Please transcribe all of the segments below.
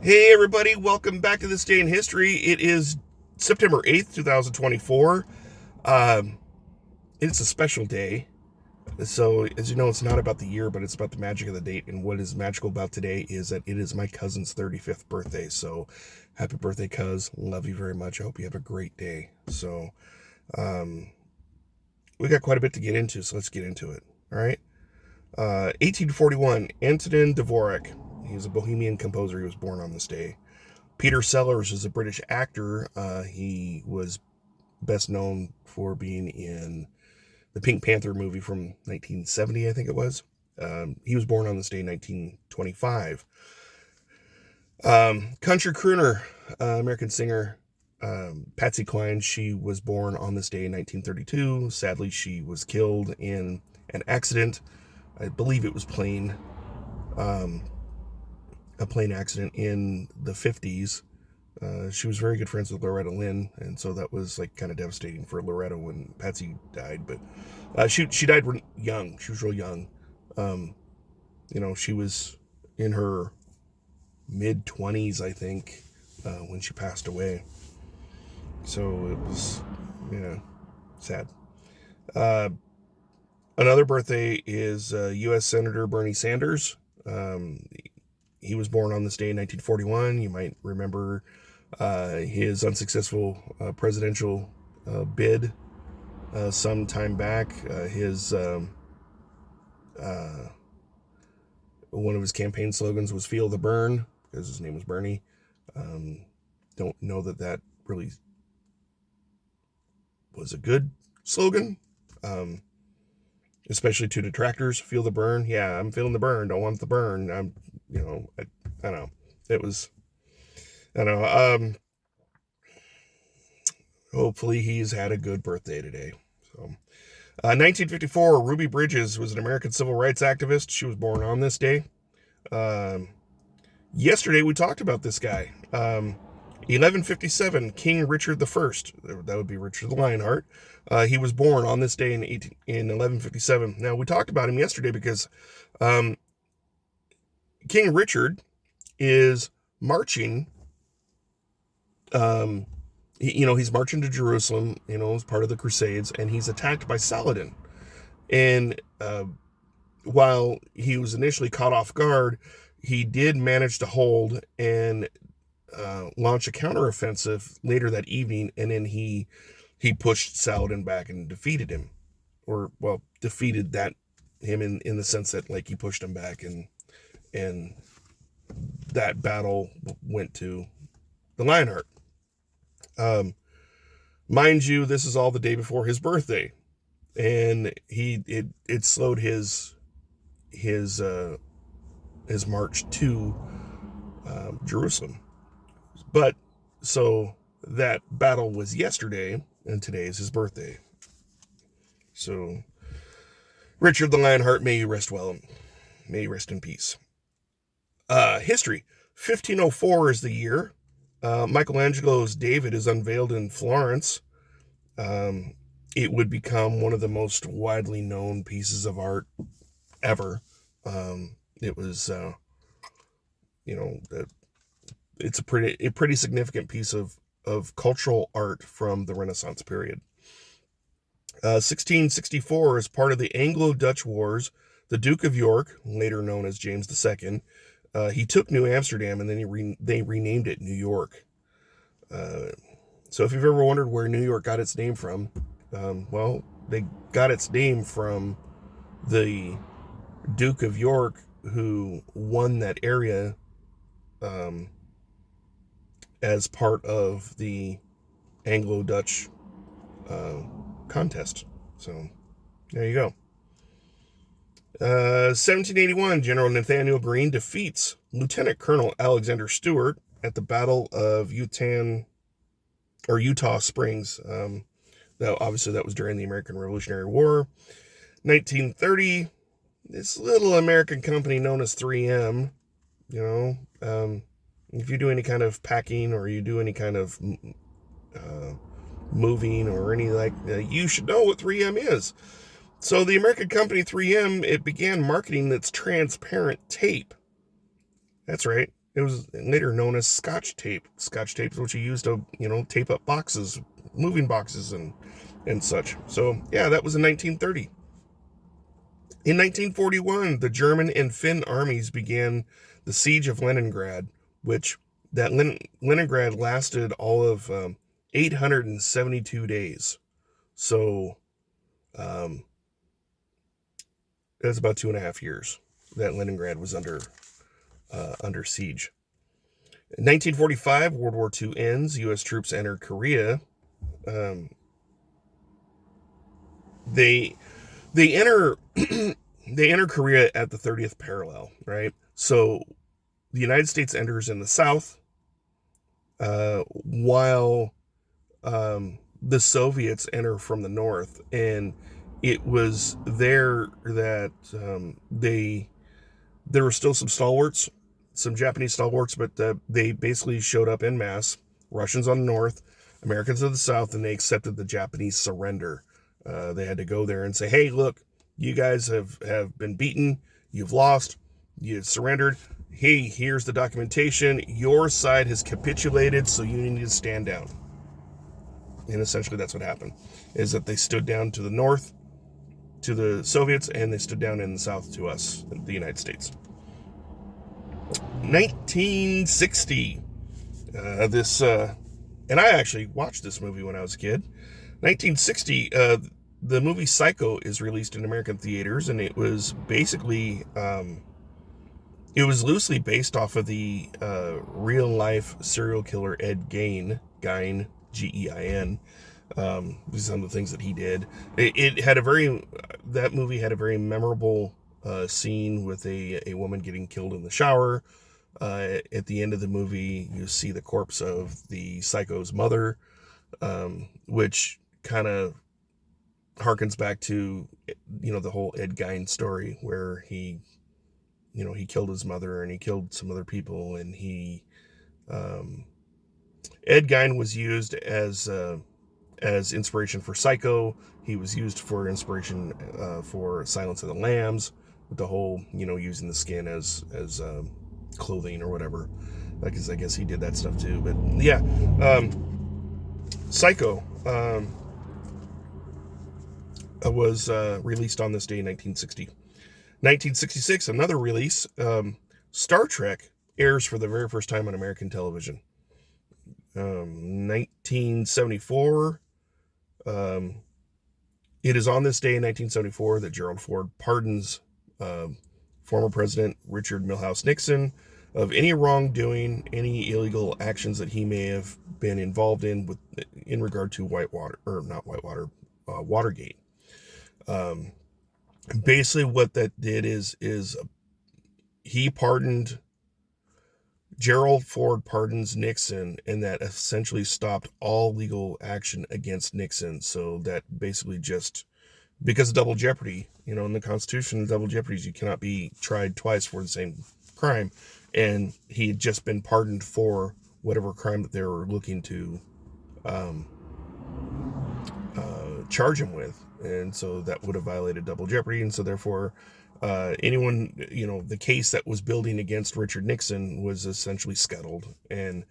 Hey everybody, welcome back to This Day in History. It is September 8th, 2024. Um, it's a special day. So, as you know, it's not about the year, but it's about the magic of the date. And what is magical about today is that it is my cousin's 35th birthday. So, happy birthday, cuz. Love you very much. I hope you have a great day. So, um, we got quite a bit to get into, so let's get into it. All right. 1841, Antonin Dvorak. He's a Bohemian composer. He was born on this day. Peter Sellers is a British actor. He was best known for being in the Pink Panther movie from 1970, I think it was. He was born on this day, 1925. Country crooner, American singer, Patsy Cline. She was born on this day in 1932. Sadly, she was killed in an accident. I believe it was a plane accident in the 50s. She was very good friends with Loretta Lynn, and so that was like kind of devastating for Loretta when Patsy died. But she died young. She was real young. She was in her mid-20s, I think, when she passed away. So it was, sad. Another birthday is U.S. Senator Bernie Sanders. He was born on this day in 1941. You might remember his unsuccessful presidential bid some time back. One of his campaign slogans was "Feel the Burn" because his name was Bernie. Don't know that really was a good slogan, especially to detractors. Feel the burn. Yeah, I'm feeling the burn. Don't want the burn. I don't know. It was, I don't know. Hopefully he's had a good birthday today. So, 1954, Ruby Bridges was an American civil rights activist. She was born on this day. Yesterday we talked about this guy. 1157, King Richard I. That would be Richard the Lionheart. He was born on this day in 1157. Now, we talked about him yesterday because King Richard is marching. He's marching to Jerusalem, as part of the Crusades, and he's attacked by Saladin. And while he was initially caught off guard, he did manage to hold and launch a counteroffensive later that evening, and then he pushed Saladin back and defeated him, defeated him in the sense that like he pushed him back, and that battle went to the Lionheart. Mind you, this is all the day before his birthday, and it slowed his march to Jerusalem. But so that battle was yesterday, and today is his birthday. So, Richard the Lionheart, may you rest well, may you rest in peace. History. 1504 is the year. Michelangelo's David is unveiled in Florence. It would become one of the most widely known pieces of art ever. It was, it's a pretty significant piece of cultural art from the Renaissance period. 1664, as part of the Anglo-Dutch Wars, the Duke of York, later known as James II, he took New Amsterdam, and then they renamed it New York. So if you've ever wondered where New York got its name from, they got its name from the Duke of York, who won that area as part of the Anglo-Dutch contest. So there you go. 1781, General Nathanael Greene defeats Lieutenant Colonel Alexander Stewart at the Battle of Utah Springs. That was during the American Revolutionary War. 1930, this little American company known as 3M, if you do any kind of packing or you do any kind of moving or you should know what 3M is. So the American company 3M, it began marketing its transparent tape. That's right. It was later known as Scotch tape. Scotch tape is what you use to, tape up boxes, moving boxes and such. So, yeah, that was in 1930. In 1941, the German and Finn armies began the siege of Leningrad, which that Leningrad lasted all of 872 days. So, that's about 2.5 years that Leningrad was under siege. In 1945, World War II ends. U.S. troops enter Korea. They enter they enter Korea at the 30th parallel, right? So the United States enters in the south, while the Soviets enter from the north, and it was there that there were still some stalwarts, some Japanese stalwarts, but they basically showed up en masse. Russians on the north, Americans on the south, and they accepted the Japanese surrender. They had to go there and say, hey, look, you guys have been beaten. You've lost. You've surrendered. Hey, here's the documentation. Your side has capitulated, so you need to stand down. And essentially that's what happened, is that they stood down to the north, to the Soviets, and they stood down in the south to us, the United States. 1960. And I actually watched this movie when I was a kid. 1960, the movie Psycho is released in American theaters, and it was basically, it was loosely based off of the real-life serial killer Ed Gein, Gein, some of the things that he did. That movie had a very memorable scene with a woman getting killed in the shower. At the end of the movie, you see the corpse of the psycho's mother, which kind of harkens back to, the whole Ed Gein story, where he killed his mother and he killed some other people, and Ed Gein was used as inspiration for Psycho. He was used for inspiration for Silence of the Lambs, with the whole, using the skin as clothing or whatever. Because I guess he did that stuff too. But yeah, Psycho was released on this day in 1960. 1966, another release. Star Trek airs for the very first time on American television. 1974. It is on this day in 1974 that Gerald Ford pardons former President Richard Milhous Nixon of any wrongdoing, any illegal actions that he may have been involved in regard to Watergate. Basically what that did is he pardoned, Gerald Ford pardons Nixon, and that essentially stopped all legal action against Nixon. So that basically just, because of double jeopardy, in the Constitution, double jeopardy, you cannot be tried twice for the same crime. And he had just been pardoned for whatever crime that they were looking to charge him with. And so that would have violated double jeopardy. And so therefore, anyone, the case that was building against Richard Nixon was essentially scuttled. And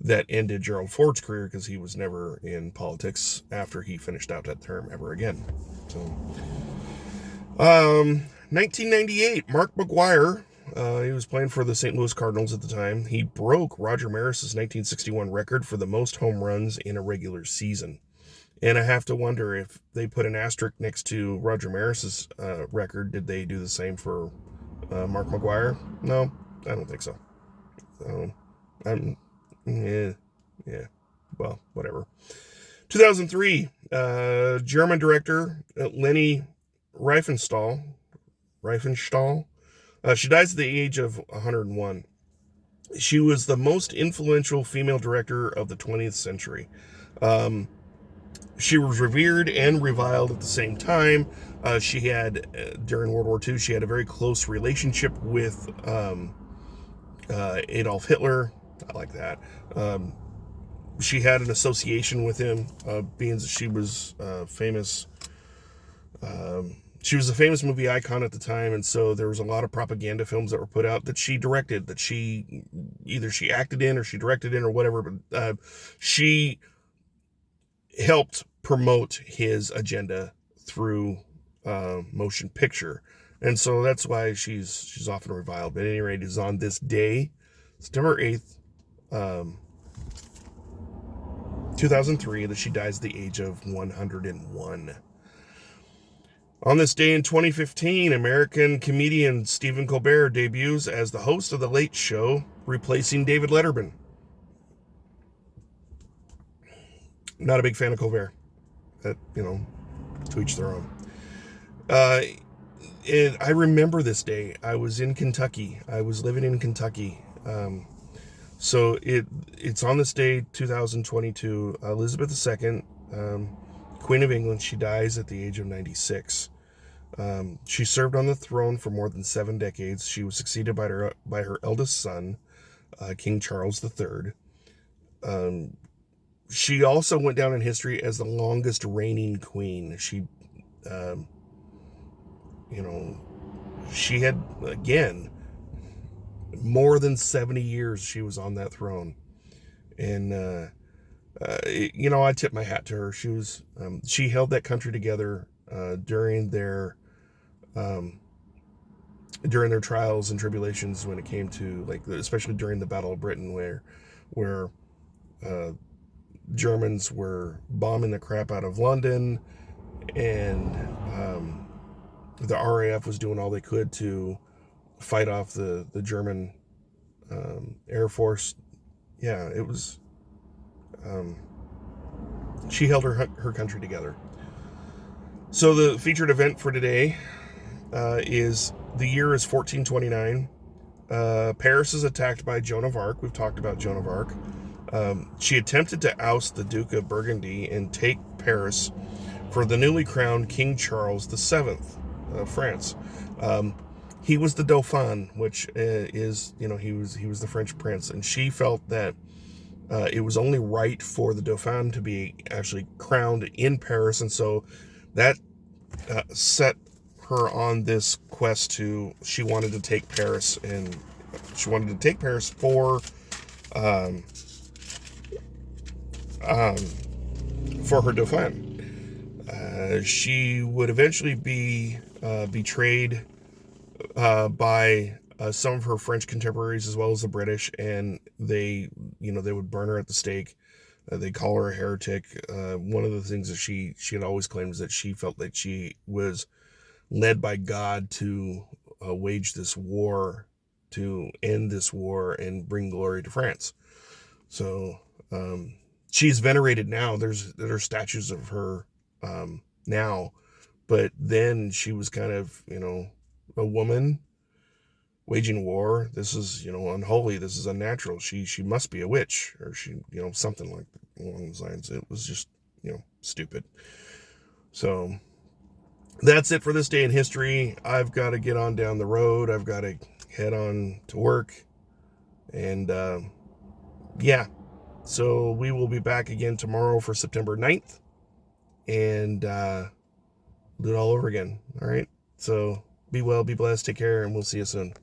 that ended Gerald Ford's career, because he was never in politics after he finished out that term ever again. So, 1998, Mark McGwire, he was playing for the St. Louis Cardinals at the time. He broke Roger Maris's 1961 record for the most home runs in a regular season. And I have to wonder, if they put an asterisk next to Roger Maris's record, did they do the same for Mark McGwire? No, I don't think so. Yeah, well, whatever. 2003, German director Leni Riefenstahl. She dies at the age of 101. She was the most influential female director of the 20th century. She was revered and reviled at the same time. She had, during World War II, she had a very close relationship with Adolf Hitler. I like that. She had an association with him, being that she was famous she was a famous movie icon at the time, and so there was a lot of propaganda films that were put out that she directed, that she either she acted in or she directed in or whatever, but she helped promote his agenda through motion picture. And so that's why she's often reviled. But at any rate, it is on this day, September 8th, 2003, that she dies at the age of 101. On this day in 2015, American comedian Stephen Colbert debuts as the host of The Late Show, replacing David Letterman. Not a big fan of Colbert. That, to each their own. I remember this day. I was in Kentucky. I was living in Kentucky. So it's on this day, 2022. Elizabeth II, Queen of England, she dies at the age of 96. She served on the throne for more than 7 decades. She was succeeded by her eldest son, King Charles III. She also went down in history as the longest reigning queen. She had, again, more than 70 years she was on that throne. And, I tip my hat to her. She held that country together during their trials and tribulations when it came to, especially during the Battle of Britain, where Germans were bombing the crap out of London, and the RAF was doing all they could to fight off the German Air Force. Yeah, it was. She held her country together. So the featured event for today is, the year is 1429. Paris is attacked by Joan of Arc. We've talked about Joan of Arc. She attempted to oust the Duke of Burgundy and take Paris for the newly crowned King Charles VII of France. He was the Dauphin, which is, he was the French prince, and she felt that it was only right for the Dauphin to be actually crowned in Paris, and so that set her on this quest she wanted to take Paris, and she wanted to take Paris for her Dauphin. She would eventually be betrayed by some of her French contemporaries as well as the British, and they would burn her at the stake. They call her a heretic. One of the things that she had always claimed is that she felt that she was led by God to wage this war, to end this war and bring glory to France. So she's venerated now. There are statues of her now, but then she was kind of, a woman waging war. This is, unholy. This is unnatural. She must be a witch, or something like along those lines. It was just, stupid. So that's it for this day in history. I've got to get on down the road. I've got to head on to work. And, yeah. So we will be back again tomorrow for September 9th. And do it all over again. All right. So be well, be blessed, take care, and we'll see you soon.